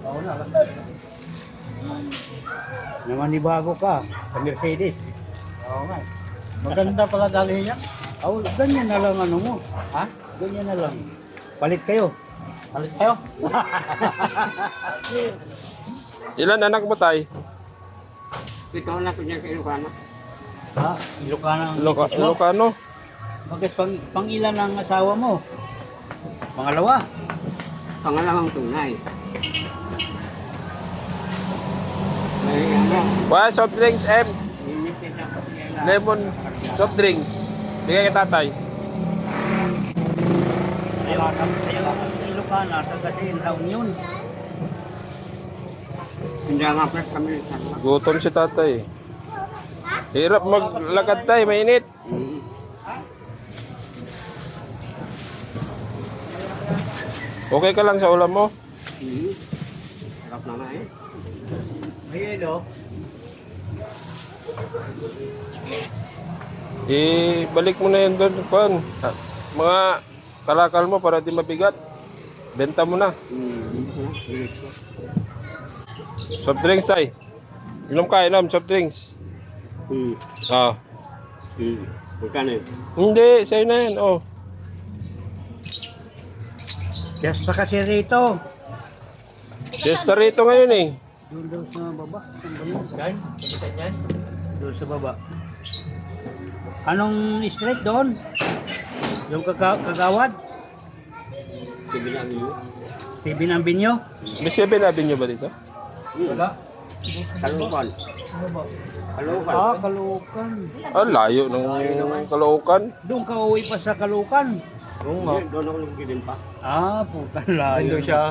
Oo na. Namanibago ka sa Mercedes. Oo nga. Maganda pala dalhin yan. Oh, ganyan na lang ano mo. Ha? Ganyan na lang. Palit kayo. Palit kayo? Ilan anak mo, tay? Ito na ko niya kayo kana. Ha? Ilocana ang Ilocano? Bakit pang ilan ang asawa mo? Pangalawa? Pangalawang tunay. May ano, Well, soft drinks, M. limited na po nila. Lemon soft drinks. Bigay kay tatay. Ayaw ka sa Ilocana, taga din sa Union. Hindi nga pa kami sa Gutom si tatay. Hirap maglakad tay, mainit. Okay ka lang sa ulam mo? Sarap na nga eh. May yelo. Balik mo na yun doon, Juan. Mga kalakal mo para di mabigat. Benta mo na. Soft drinks, tay. Inom ka, inom. Soft drinks. Ah. Magkano yun? Hindi, sa'yo na yan. Oh. Fiesta kasi rito. Fiesta rito ngayon eh. Doon daw sa baba. Yan? Saan yan? Doon sa baba. Anong street doon? Yung kagawad? Sibilang yun. Sibin ang binyo? May 7 Avenue ba dito? Wala. Kalukan. Kalukan. Ah, Kalukan. Ah, layo ng Caloocan. Doon ka uwi pa sa Kalukan. Oo nga. Doon ako nagkilin pa. Ah, puta, layo. Doon siya.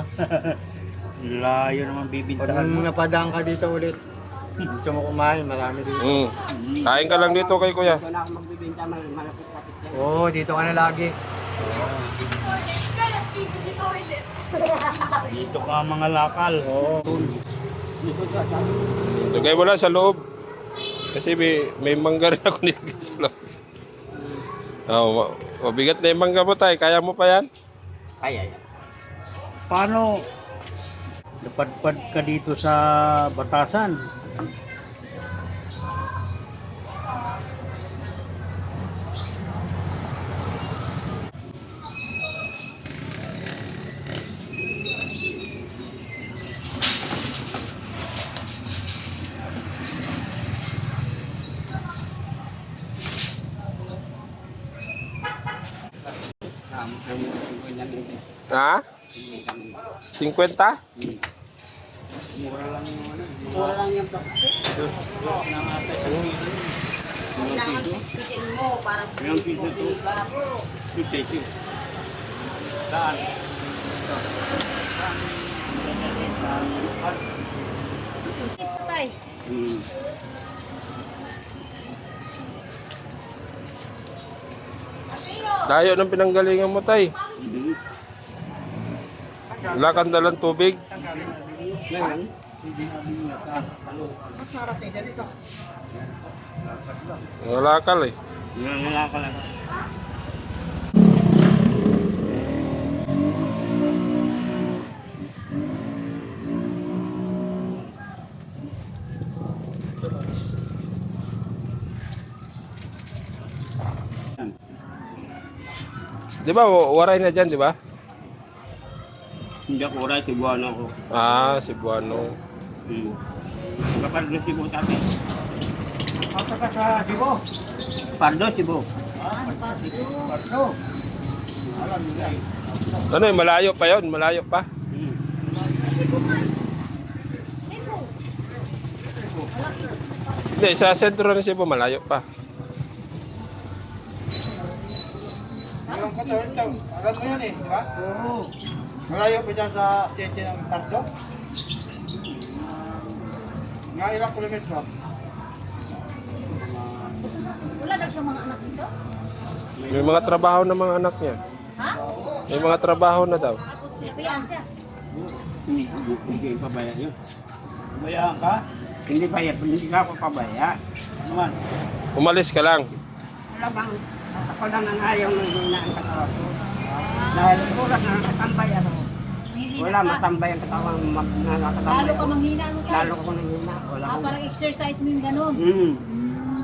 Layo naman bibintahan Pag mo. napadaan ka dito ulit, gusto mo kumain, marami dito. Kain ka lang dito kay kuya. Doon ako magbibenta, malapit-lapit yan. Oo, dito ka na lagi. Dito ka mga lakal. Oo. Lagay mo lang sa loob. Kasi may mangga rin ako nilagay sa loob. Oh, mabigat na yung mangga mo tay. Kaya mo pa yan? Ay. Paano napadpad ka dito sa Batasan? Ha? 50? Mura lang yung ano. Mura lang yung plastic. Kailangan pipitin mo para Ilang piso to? 52. Saan? piso tayo. Layo ng pinanggalingan mo tay. Wala kang dalang tubig. Ngayon, Wala ka eh. nangalakal ako. Di ba waray na dyan, di ba? Hindi ako oras, Cebuano ako. Ah, Cebuano. Kapag na Cebu tabi. Ako ka sa Dibo. Pardo, Cebu. Pardo. Alam nila. Ano eh, malayo pa yon, malayo pa. Hindi, sa sentro ng Cebu, malayo pa. Yung katulad ito, alam mo yan eh, di ba? Oo. Malayo pa dyan sa tete ng Tardo. Nga ilang kilometro? Wala na siyang mga anak dito? May mga trabaho na mga anak niya. Ha? May mga trabaho na daw. Tapos pipian siya. Hindi pabaya yun. Bayaan ka? Hindi pabaya, hindi ka ako pabaya. Naman. Umalis ka lang. Wala bang, ako lang ang ayaw ng hina ang katawan ko. Dahil oras na nakatambay ako. Nangihingi mahina Wala, ka. matambay ang katawan. Nakakatambay. Lalo ka manghina ano tay. Lalo ko nanghina. Wala ko. Parang exercise mo yung ganun.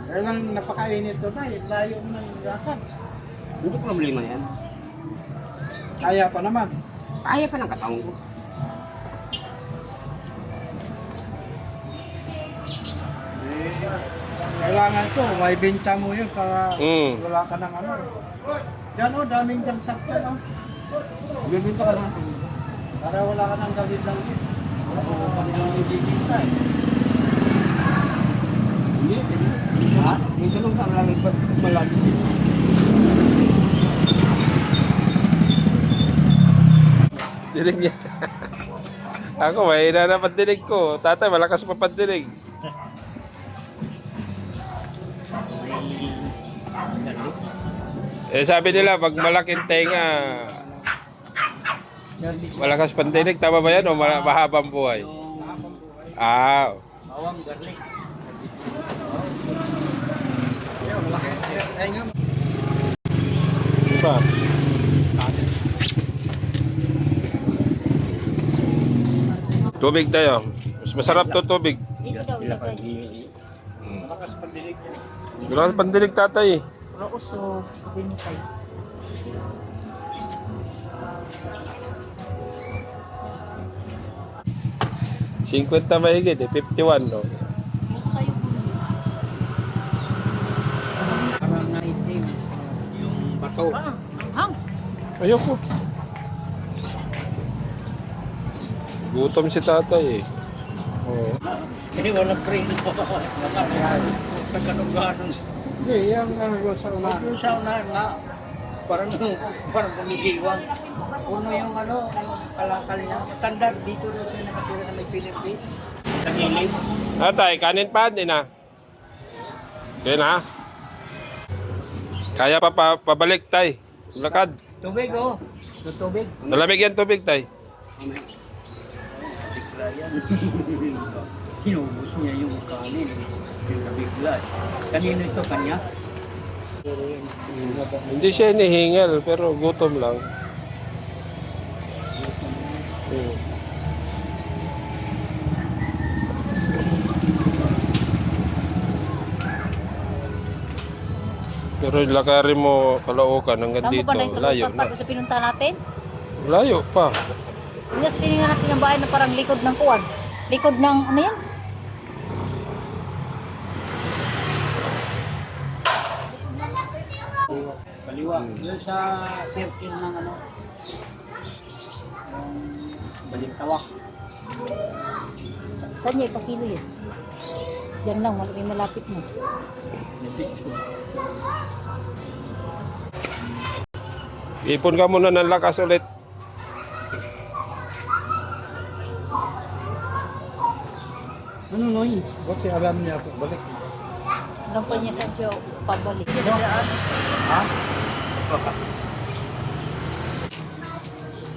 Kaya lang napakainit to tayo. Layo mo ng lakad. Hindi problema yan. Kaya pa naman. Kaya pa ng katawan ko. Kailangan to, may benta mo yun para wala ka ng ano. Yan o, daming jam sakyan o. Bibinta ka lang. Para wala ka ng gawin lang yun. Wala ko pa nilang ibibinta eh. Hindi. Ha? Dito lang sa malamig pa. Malapit. Dinig niya. Ako, mahina na pandinig ko. Tatay, malakas pa pandinig. Eh, sabi nila, pag malaking tenga, malakas pandinig. Tama ba yan o mahabang buhay? Ah, Bawang garlic. pa. Tubig tayo. Mas masarap to tubig. Dito daw ilagay. Malakas pandinig tatay. Pero uso, binitay. $50 mahigit eh. 51 no? Sa'yo po yun. Parang naitim. Yung bato. Parang anghang. Ayoko. Gutom si tatay eh. Oo. Eh, walang preno. Pagkanuganan. Hindi, yung ano ko sa unahan. Yung sa unahan na, parang gumigiwang. Uno yung ano, yung kalakal niya. Tanda, dito rin siya nakatira na may Philippines. Tagilid. Tatay, kanin pa din na. Okay na. Kaya pa pabalik tay. Lakad. Tubig oh. Yung tubig. Nalamig yan tubig tay. Bigla yan. Hinubos niya yung kanin. Yung nabigla. Kanino ito? Kanya? Hindi siya hinihingal pero gutom lang. Pero lakarin mo Caloocan hanggang Saan mo dito, ba na layo yung na. sa pinunta natin? Layo pa. Yes, tinignan natin ang bahay na parang likod ng kuwan. Likod ng, ano yan? Kaliwa. Yung sa circle ng ano. Yung balintawak. Saan niya ipakilo yun? Yan lang, may malapit mo. Ipon ka muna ng lakas ulit. Ano noy? Kasi alam niya po, balik. Alam pa niya sa siya pabalik.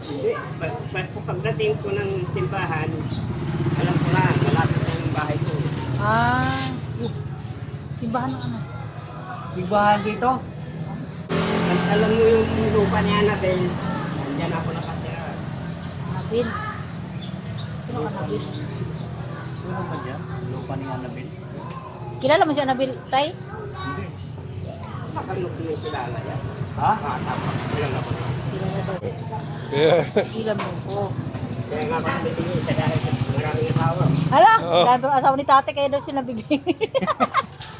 Hindi. Pagdating ko ng simbahan, alam ko na, malapit na yung bahay ko. Ah, simbahan ng ano? Ibahan dito? Alam mo yung lupa ni Annabel, nandiyan ako nakatira. Anabil. Sino ka Anabil? Sino ba dyan? Lupa ni Annabel. Kilala mo si Anabil, Tay? Bakit mo kilala yan? Ha? Tama, ilang ako. Kilala daw. Kaya, Kilala mo. Oo. Kaya nga ako nabitingin sa dahil sa maraming asawa. Hala, dahil ang asawa ni tate kaya daw siya nabigay.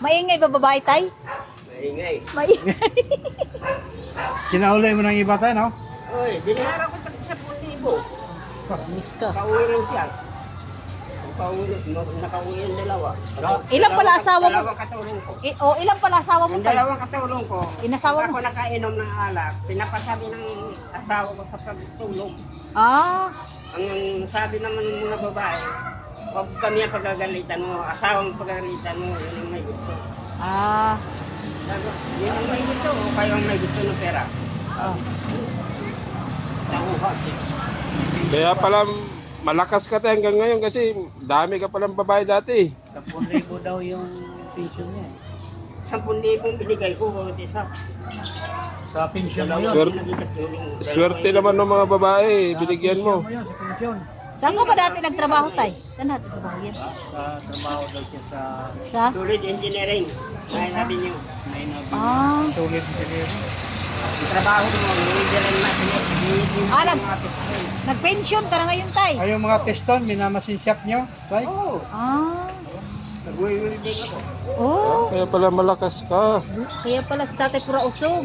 Maingay ba babae, Tay? Maingay. Maingay. Kinaulay mo ng iba tayo, no? Oy, binayaran ko pati sa 10,000. Miss ka. Pauwi lang siya. Nakauwi yung dalawa. Ilan pala asawa mo? Dalawang katulong ko. Ilan pala asawa mo, Yung Tay? dalawang katulong ko, Inasawa ako mo? nakainom ng alak, pinapasabi ng asawa ko sa pagtulog. Ah, Ang sabi naman ng mga babae, huwag kami ang pagagalitan mo, asawang pagagalitan mo, yun ang may gusto. ah. Sabi ko, yun ang may gusto, o kayo ang may gusto ng pera. Oh. Nakuha. kaya pala malakas ka tayo hanggang ngayon kasi dami ka palang babae dati. 10,000 daw yung pension niya. 10,000 binigay ko, isa. Sa pensyon mo yun. Swerte, swerte naman ng mga babae, binigyan mo. Mo yun, sa pensyon. Saan ka ba dati nagtrabaho, tay? Saan natin trabaho yan? Sa trabaho daw siya sa Sa? Tulid engineering. Kaya natin yung Ah. tulid engineering. trabaho mo. Engineering natin. Ah, nag-pension ka na ngayon, tay? Ay, yung mga piston, minamasin shop nyo. Right? Oo. Ah. Nag-welding ako. Oh. Kaya pala malakas ka. Kaya pala si tatay pura usog.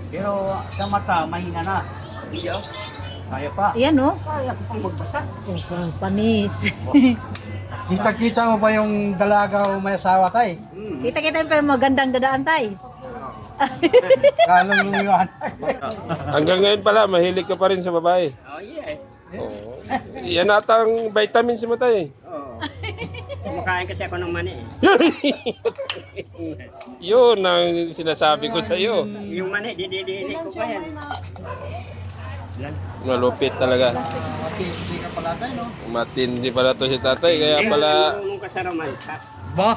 Pero sa mata, mahina na. Hindi ako. Kaya pa. Ayan, oh. Kaya ko pang magbasa. Oh, parang panis. Kita-kita mo ba yung dalaga o may asawa tay? Kita-kita pa yung magandang dadaan, tay. Lalong lumiwan. Hanggang ngayon pala, mahilig ka pa rin sa babae. Oh, yeah. Oo. Yan atang vitamins mo tayo. Oo. Kumakain kasi ako ng mani eh. Yun ang sinasabi ko sa iyo. Yung mani, dididili ko pa yan. Malupit talaga. Hindi ka pala tay, no? Matindi pala to si tatay. Kaya pala, Yung kasaraman. Ba?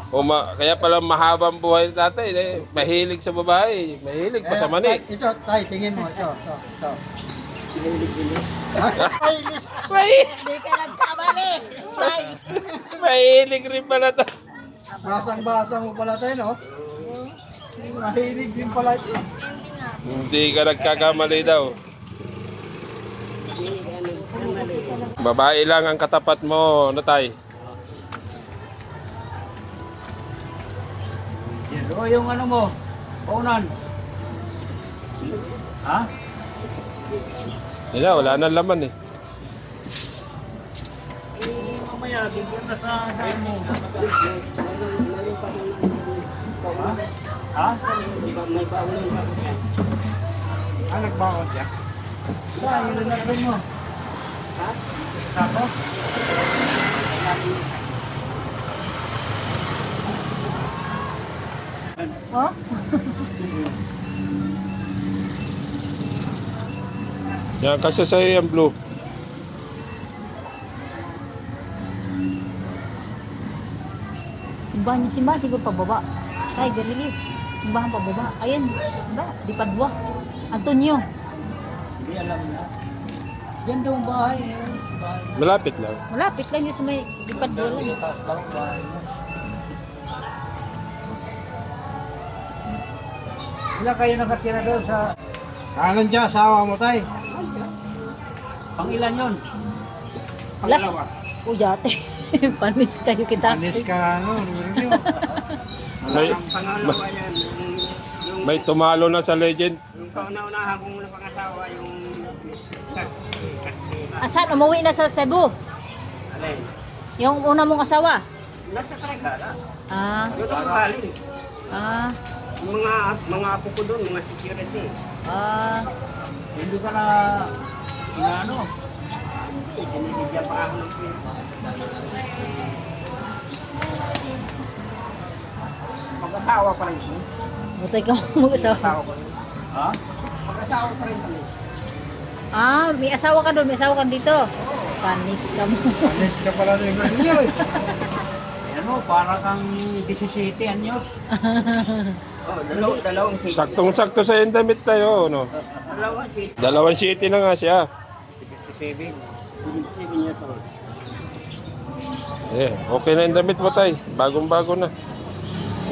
kaya pala mahabang buhay ni tatay. Mahilig sa babae. Mahilig pa sa mani. Ito, tay, tingin mo. Ito. Mahilig rin pala to. Basang-basa mo pala tay, no? Mahilig din pala ito. Hindi ka nagkakamali daw. Babae lang ang katapat mo, natay. Yan, o yung ano mo, paunan. Ha? Wala, wala nang laman eh. Mamaya, bigyan na sa saan mo. Ha? May baunin pa ko yan. Ah, nagbaon siya. Saan yung lalagyan mo? Ha? Sako? Oh? Yan, kasi sa'yo yung blue. Simbahan, siguro pababa. Tay, galili. Simbahan pababa. Ayan, ba? Di Padua. Antonio. Hindi alam na. Yan daw ang bahay. Bahay. Malapit lang. Malapit lang yun sa may Di Padua lang. Parang bahay mo. Ilan kayo nakatira doon sa... Kanan dyan, asawa mo tay. Pangilan yun? Last. O, yate. Panis kayo kita. Anis ka, ano, review. May, Ang pangalawa yan. Yung may tumalo na sa legend. yung kauna-unahan kong napangasawa yung Asan? Umuwi na sa Cebu. alin. Yung una mong asawa. Nasa Trigala. Ah. Doon ako galing. Ah. Yung mga apo ko doon, mga security. Ah. Hindi ka na... ano? Binibigyan pa ako ng pin. Mag-asawa pa rin ko. Butay ka mong asawa. Mag-asawa ko rin. Ha? Mag-asawa pa rin kami. Ah, may asawa ka doon. May asawa ka dito. Panis ka mo. Anis ka pala ng review. Ano, para kang 17 anyos. Oh, dalawang city. Saktong-sakto sa yung damit tayo, no? Dalawang city. 2 city na nga siya. 57. 7 years old. Eh, okay na yung damit mo tay. Bagong-bago na.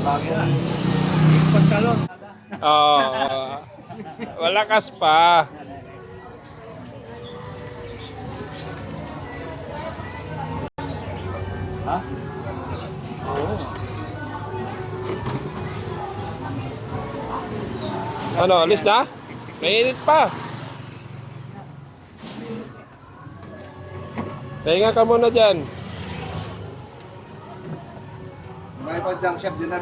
Bagay na. Pagkalon. Ah, walakas pa. Ha? Ano, alis na? Mainit pa. Pahinga ka muna dyan. May padyang shop din na